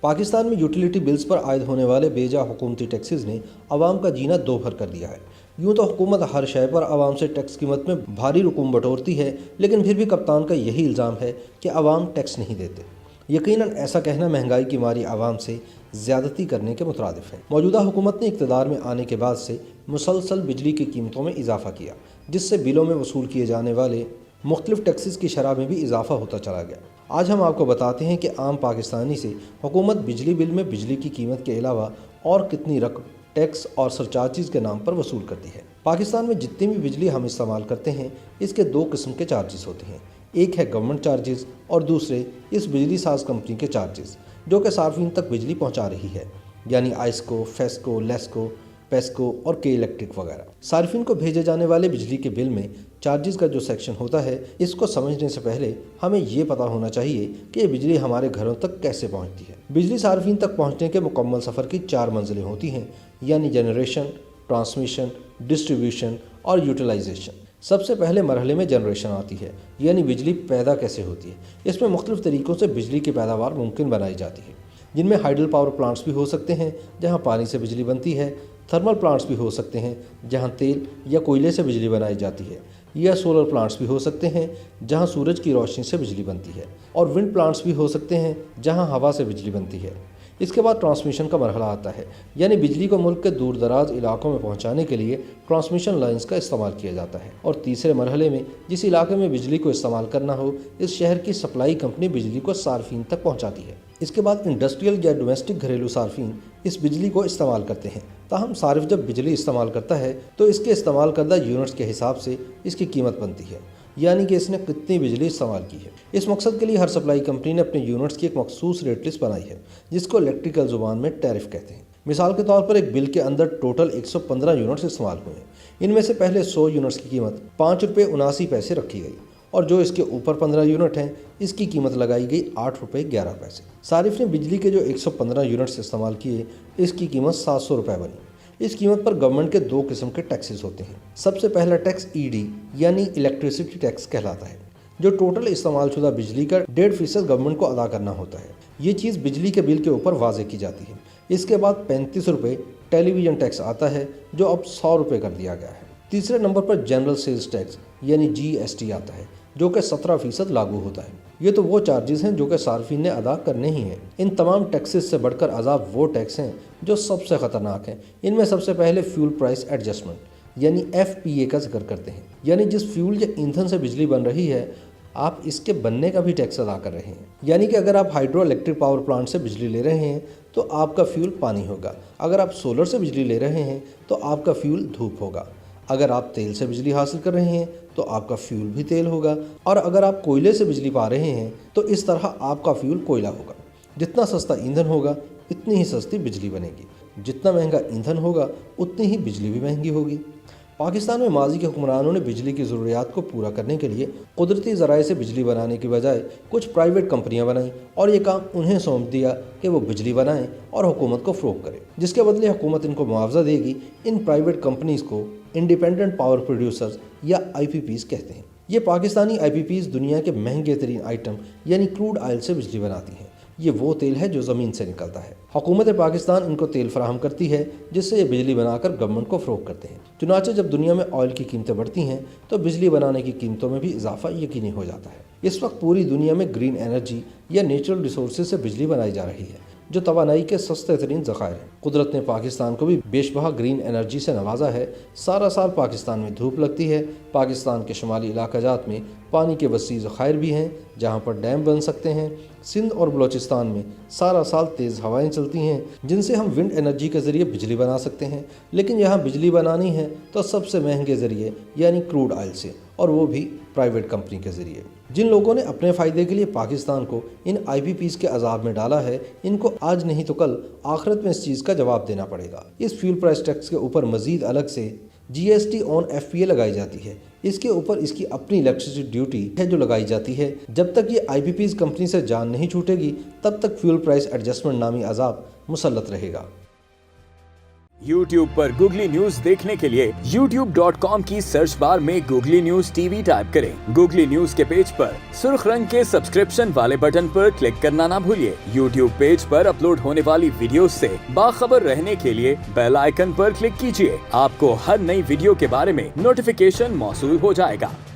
पाकिस्तान में utility bills पर आयद होने वाले बेजा हुकूमती टैक्सेस ने आवाम का जीना दोभर कर दिया है। यूँ तो हुकूमत हर शय पर आवाम से टैक्स कीमत में भारी रकूम बटोरती है, लेकिन फिर भी कप्तान का यही इल्ज़ाम है कि आवाम टैक्स नहीं देते। यकीनन ऐसा कहना महंगाई की मारी आवाम से ज़्यादती करने के मुतरादिफ है। मौजूदा हुकूमत ने इक़्तिदार में आने के बाद से मुसलसल बिजली की कीमतों में इजाफा किया, जिससे बिलों में वसूल किए जाने वाले मुख्तलिफ टैक्सेस की शरह में भी इजाफा होता चला गया। आज हम आपको बताते हैं कि आम पाकिस्तानी से हुकूमत बिजली बिल में बिजली की कीमत के अलावा और कितनी रकम टैक्स और सरचार्जेस के नाम पर वसूल करती है। पाकिस्तान में जितनी भी बिजली हम इस्तेमाल करते हैं, इसके दो किस्म के चार्जेस होते हैं। एक है गवर्नमेंट चार्जेस और दूसरे इस बिजली साज कंपनी के चार्जेस, जो कि सार्फिन तक बिजली पहुंचा रही है, यानी आइस्को, फेस्को, लेस्को, पेस्को और के इलेक्ट्रिक वगैरह। सार्फिन को भेजे जाने वाले बिजली के बिल में चार्जेस का जो सेक्शन होता है, इसको समझने से पहले हमें ये पता होना चाहिए कि ये बिजली हमारे घरों तक कैसे पहुंचती है। बिजली सार्फिन तक पहुंचने के मुकम्मल सफ़र की 4 मंजिलें होती हैं, यानी जनरेशन, ट्रांसमिशन, डिस्ट्रीब्यूशन और यूटिलाइजेशन। सबसे पहले मरहले में जनरेशन आती है, यानी बिजली पैदा कैसे होती है। इसमें मुख्तलिफ तरीक़ों से बिजली की पैदावार मुमकिन बनाई जाती है, जिनमें हाइडल पावर प्लांट्स भी हो सकते हैं जहाँ पानी से बिजली बनती है, थर्मल प्लांट्स भी हो सकते हैं जहाँ तेल या कोयले से बिजली बनाई जाती है, या सोलर प्लांट्स भी हो सकते हैं जहाँ सूरज की रोशनी से बिजली बनती है, और विंड प्लांट्स भी हो सकते हैं जहाँ हवा से बिजली बनती है। इसके बाद ट्रांसमिशन का मरहला आता है, यानी बिजली को मुल्क के दूर दराज इलाकों में पहुंचाने के लिए ट्रांसमिशन लाइंस का इस्तेमाल किया जाता है। और तीसरे मरहले में जिस इलाके में बिजली को इस्तेमाल करना हो, इस शहर की सप्लाई कंपनी बिजली को सार्फिन तक पहुंचाती है। इसके बाद इंडस्ट्रियल या डोमेस्टिक घरेलू सार्फिन इस बिजली को इस्तेमाल करते हैं। ताहम सारिफ जब बिजली इस्तेमाल करता है तो इसके इस्तेमाल करदा यूनिट्स के हिसाब से इसकी कीमत बनती है, यानी कि इसने कितनी बिजली इस्तेमाल की है। इस मकसद के लिए हर सप्लाई कंपनी ने अपने यूनिट्स की एक मखसूस रेट लिस्ट बनाई है, जिसको इलेक्ट्रिकल ज़ुबान में टैरिफ कहते हैं। मिसाल के तौर पर एक बिल के अंदर टोटल 115 यूनिट्स इस्तेमाल हुए हैं। इनमें से पहले 100 यूनिट्स की कीमत 5 रुपये 79 पैसे रखी गई, और जो इसके ऊपर 15 यूनिट हैं, इसकी कीमत लगाई गई 8 रुपये 11 पैसे। सारिफ ने बिजली के जो 115 यूनिट्स इस्तेमाल किए, इसकी कीमत 700 रुपये बनी। इस कीमत पर गवर्नमेंट के 2 किस्म के टैक्सेस होते हैं। सबसे पहला टैक्स ईडी यानी इलेक्ट्रिसिटी टैक्स कहलाता है, जो टोटल इस्तेमाल शुदा बिजली का 1.5% गवर्नमेंट को अदा करना होता है। ये चीज़ बिजली के बिल के ऊपर वाजे की जाती है। इसके बाद 35 रुपये टेलीविज़न टैक्स आता है, जो अब 100 रुपये कर दिया गया है। तीसरे नंबर पर जनरल सेल्स टैक्स यानी GST आता है, जो कि 17% लागू होता है। ये तो वो चार्जेस हैं जो कि सार्फिन ने अदा करने ही हैं। इन तमाम टैक्सेस से बढ़कर अजाब वो टैक्स हैं जो सबसे ख़तरनाक हैं। इनमें सबसे पहले फ्यूल प्राइस एडजस्टमेंट यानी FPA का जिक्र करते हैं, यानी जिस फ्यूल या ईंधन से बिजली बन रही है, आप इसके बनने का भी टैक्स अदा कर रहे हैं। यानी कि अगर आप हाइड्रो इलेक्ट्रिक पावर प्लांट से बिजली ले रहे हैं तो आपका फ्यूल पानी होगा, अगर आप सोलर से बिजली ले रहे हैं तो आपका फ्यूल धूप होगा, अगर आप तेल से बिजली हासिल कर रहे हैं तो आपका फ्यूल भी तेल होगा, और अगर आप कोयले से बिजली पा रहे हैं तो इस तरह आपका फ्यूल कोयला होगा। जितना सस्ता ईंधन होगा इतनी ही सस्ती बिजली बनेगी, जितना महंगा ईंधन होगा उतनी ही बिजली भी महंगी होगी। पाकिस्तान में माजी के हुक्मरानों ने बिजली की ज़रूरियात को पूरा करने के लिए कुदरती ज़राए से बिजली बनाने की बजाय कुछ प्राइवेट कंपनियां बनाईं, और ये काम उन्हें सौंप दिया कि वो बिजली बनाएं और हुकूमत को फ़रोख्त करें, जिसके बदले हुकूमत इनको मुआवजा देगी। इन प्राइवेट कंपनीज़ को इंडिपेंडेंट पावर प्रोड्यूसर्स या IPPs कहते हैं। ये पाकिस्तानी IPPs दुनिया के महंगे तरीन आइटम यानी क्रूड ऑयल से बिजली बनाती हैं। ये वो तेल है जो ज़मीन से निकलता है। हुकूमत पाकिस्तान इनको तेल फराहम करती है, जिससे ये बिजली बनाकर गवर्नमेंट को फ़रोख्त करते हैं। चुनांचे जब दुनिया में ऑयल की कीमतें बढ़ती हैं तो बिजली बनाने की कीमतों में भी इजाफा यकीनी हो जाता है। इस वक्त पूरी दुनिया में ग्रीन एनर्जी या नेचुरल रिसोर्सेज से बिजली बनाई जा रही है, जो तवानाई के सस्ते तरीन ज़खायर हैं। कुदरत ने पाकिस्तान को भी बेशबहा ग्रीन एनर्जी से नवाजा है। सारा साल पाकिस्तान में धूप लगती है। पाकिस्तान के शुमाली इलाकाजात में पानी के वसी ज़खायर भी हैं, जहाँ पर डैम बन सकते हैं। सिंध और बलोचिस्तान में सारा साल तेज़ हवाएं चलती हैं, जिनसे हम विंड एनर्जी के ज़रिए बिजली बना सकते हैं। लेकिन यहाँ बिजली बनानी है तो सबसे महंगे ज़रिए यानी क्रूड ऑयल से, और वो भी प्राइवेट कंपनी के ज़रिए। जिन लोगों ने अपने फ़ायदे के लिए पाकिस्तान को इन IPPs के अजाब में डाला है, इनको आज नहीं तो कल आखिरत में इस चीज़ का जवाब देना पड़ेगा। इस फ्यूल प्राइस टैक्स के ऊपर मज़ीद अलग से GST ऑन FPA लगाई जाती है। इसके ऊपर इसकी अपनी इलेक्ट्रिसिटी ड्यूटी है जो लगाई जाती है। जब तक ये IPPs कंपनी से जान नहीं छूटेगी, तब तक फ्यूल प्राइस एडजस्टमेंट नामी अजाब मुसल्लत रहेगा। YouTube पर गूगली न्यूज देखने के लिए youtube.com की सर्च बार में गूगली न्यूज टीवी टाइप करें। गूगली न्यूज के पेज पर सुर्ख रंग के सब्सक्रिप्शन वाले बटन पर क्लिक करना ना भूलिए। YouTube पेज पर अपलोड होने वाली वीडियोस से बाखबर रहने के लिए बेल आइकन पर क्लिक कीजिए। आपको हर नई वीडियो के बारे में नोटिफिकेशन मौसूल हो जाएगा।